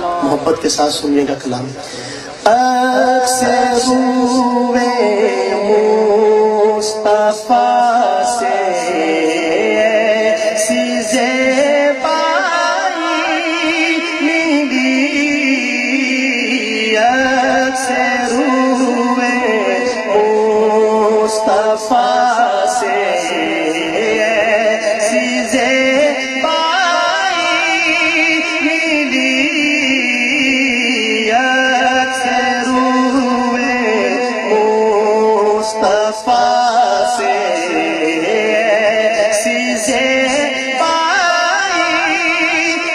محبت کے ساتھ سنیے گا کلام۔ اکثر روئے مصطفیٰ سے ایسی زیبائی ملی، اکثر روئے مصطفیٰ سے ایسی زیبائی ملی، اکثر روئے مصطفیٰ سے ایسی زیبائی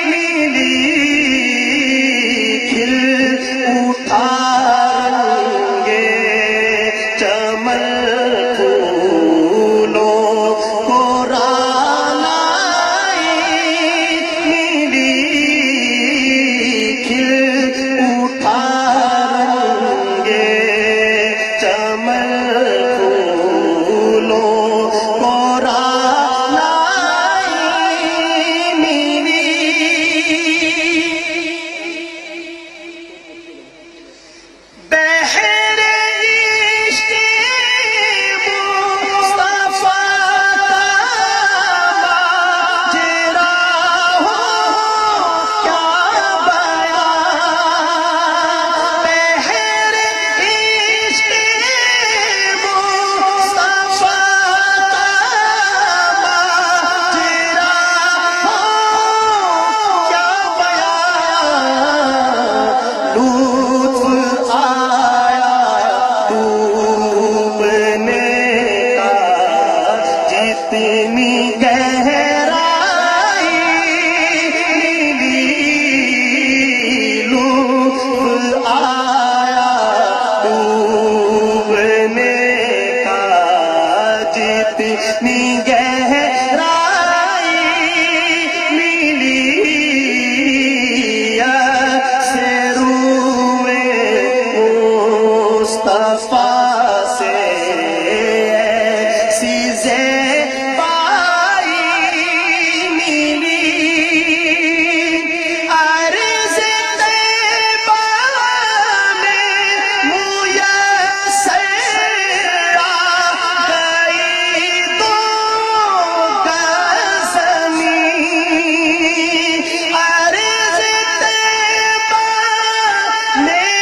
ملی، کھل اٹھا رنگے چمن پھولوں کو رانائی ملی، کھل اٹھا رنگے چمن پھولوں کو رانائی ملی، بحر عشق مصطفیٰ کا ماجرا ہو کیا بیان، بحر عشق مصطفیٰ کا ماجرا ہو کیا بیان، لطف آیا ڈوبنے کا جتنی گہرائی ملی، لطف آیا ڈوبنے کا جتنی گہرائی ملی، سے روئے مصطفیٰ سے ایسی زیبائی ملی، عرض طیبہ میں میسر آ گئی دو گز زمین، عرض طیبہ میں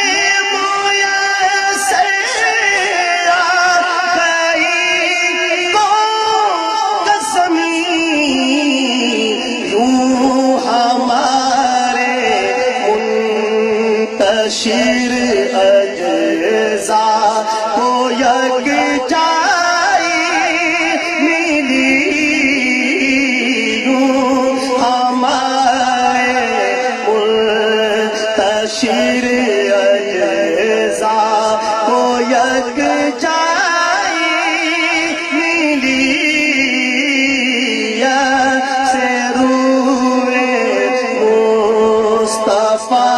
میسر آ گئی دو گز زمین، یوں ہمارے منتشر اجزاء کو یکجائی ملی، یوں ہمارے منتشر اجزاء کو یکجائی ملی، سے روئے مصطفیٰ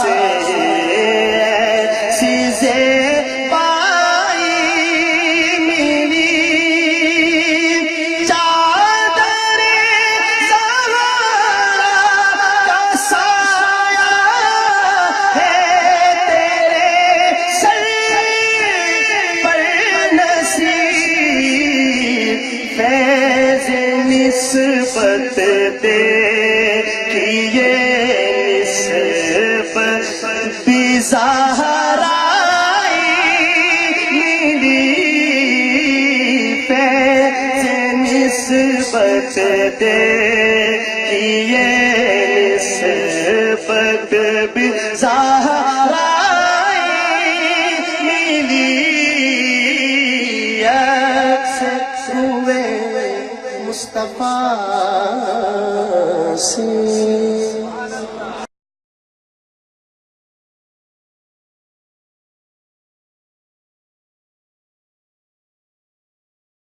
سے ایسی زیبائی ملی، چادر زہرا کا سایہ ہے تیرے سر پر نصیب، فیض نسبت دے کیے نسبت بھی زہرائی ملی، فیض نسبت دے کیے نسبت بھی زہرائی ملی، اکثر روئے مصطفیٰ سے